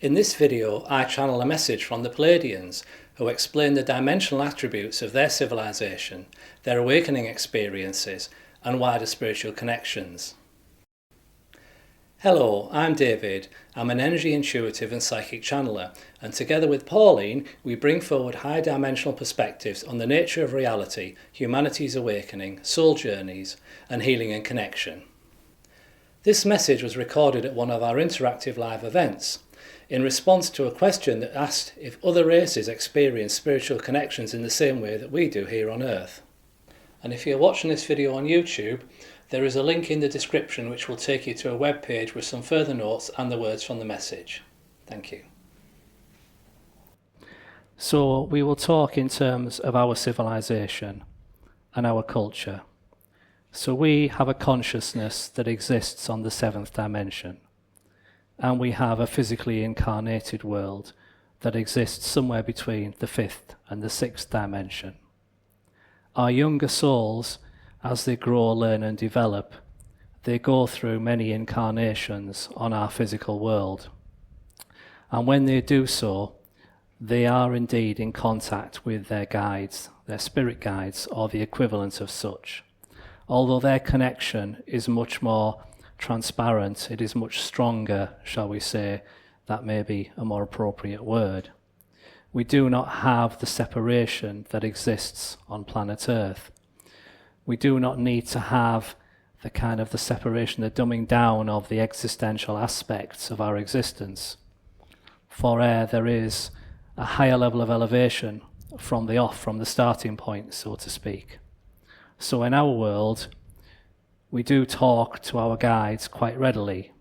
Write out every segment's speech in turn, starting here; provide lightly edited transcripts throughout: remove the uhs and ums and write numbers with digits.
In this video, I channel a message from the Pleiadeans, who explain the dimensional attributes of their civilization, their awakening experiences, and wider spiritual connections. Hello, I'm David. I'm an energy intuitive and psychic channeler, and together with Pauline, we bring forward high-dimensional perspectives on the nature of reality, humanity's awakening, soul journeys, and healing and connection. This message was recorded at one of our interactive live events, in response to a question that asked if other races experience spiritual connections in the same way that we do here on Earth. And if you're watching this video on YouTube, there is a link in the description which will take you to a web page with some further notes and the words from the message. Thank you. So we will talk in terms of our civilization and our culture. So we have a consciousness that exists on the seventh dimension. And we have a physically incarnated world that exists somewhere between the fifth and the sixth dimension. Our younger souls, as they grow, learn and develop, they go through many incarnations on our physical world. And when they do so, they are indeed in contact with their guides, their spirit guides, or the equivalent of such. Although their connection is much more transparent, it is much stronger, shall we say, that may be a more appropriate word. We do not have the separation that exists on planet Earth. We do not need to have the separation, the dumbing down of the existential aspects of our existence. For there is a higher level of elevation from the starting point, so to speak. So in our world, we do talk to our guides quite readily,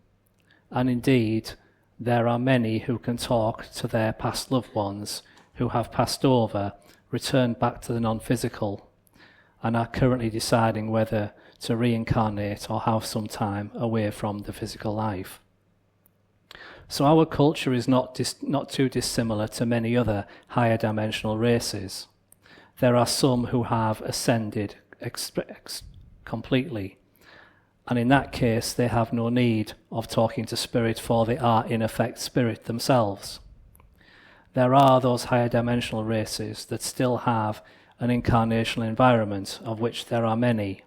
and indeed there are many who can talk to their past loved ones who have passed over, returned back to the non-physical, and are currently deciding whether to reincarnate or have some time away from the physical life. So our culture is not too dissimilar to many other higher dimensional races. There are some who have ascended completely, and in that case they have no need of talking to spirit, for they are in effect spirit themselves. There are those higher dimensional races that still have an incarnational environment, of which there are many,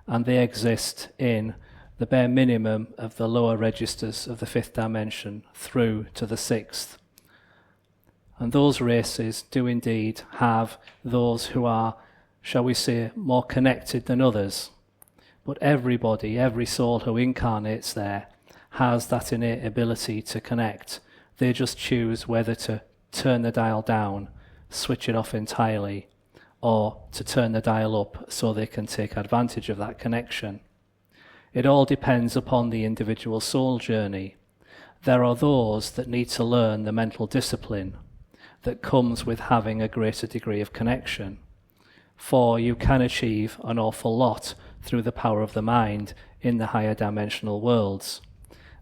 and they exist in the bare minimum of the lower registers of the fifth dimension through to the sixth. And those races do indeed have those who are, shall we say, more connected than others. But everybody, every soul who incarnates there, has that innate ability to connect. They just choose whether to turn the dial down, switch it off entirely, or to turn the dial up so they can take advantage of that connection. It all depends upon the individual soul journey. There are those that need to learn the mental discipline that comes with having a greater degree of connection. For you can achieve an awful lot through the power of the mind in the higher dimensional worlds.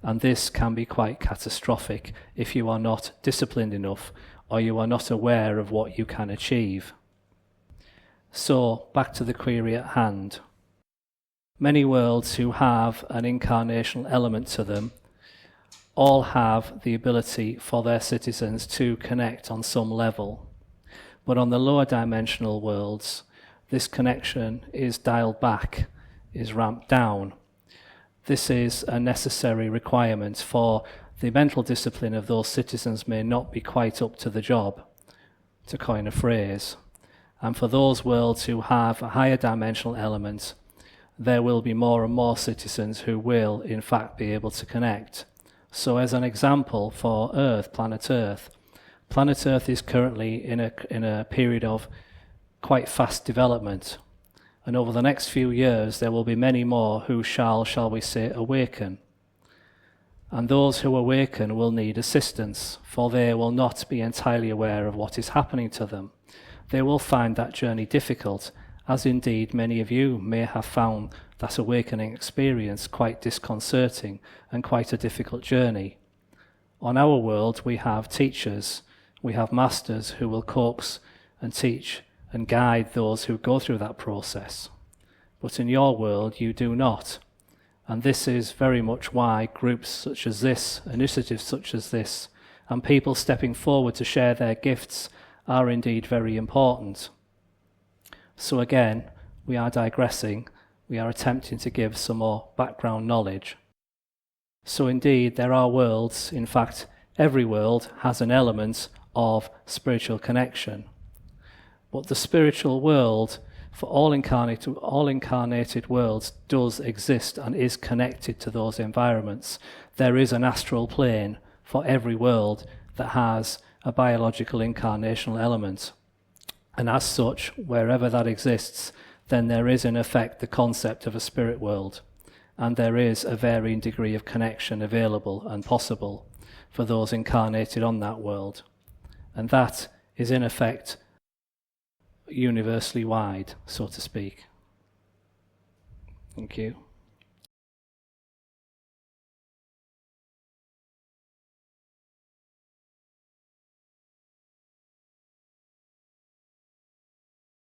And this can be quite catastrophic if you are not disciplined enough or you are not aware of what you can achieve. So, back to the query at hand. Many worlds who have an incarnational element to them all have the ability for their citizens to connect on some level. But on the lower dimensional worlds, this connection is dialed back, is ramped down. This is a necessary requirement, for the mental discipline of those citizens may not be quite up to the job, to coin a phrase. And for those worlds who have a higher dimensional element, there will be more and more citizens who will, in fact, be able to connect. So as an example for Earth, planet Earth is currently in a period of quite fast development. And over the next few years, there will be many more who shall we say, awaken. And those who awaken will need assistance, for they will not be entirely aware of what is happening to them. They will find that journey difficult, as indeed many of you may have found that awakening experience quite disconcerting and quite a difficult journey. On our world, we have teachers, we have masters who will coax and teach and guide those who go through that process. But in your world, you do not. And this is very much why groups such as this, initiatives such as this, and people stepping forward to share their gifts are indeed very important. So again, we are digressing. We are attempting to give some more background knowledge. So indeed, there are worlds. In fact, every world has an element of spiritual connection. But the spiritual world, for all incarnated worlds, does exist and is connected to those environments. There is an astral plane for every world that has a biological incarnational element. And as such, wherever that exists, then there is in effect the concept of a spirit world. And there is a varying degree of connection available and possible for those incarnated on that world. And that is in effect universally wide, so to speak. Thank you.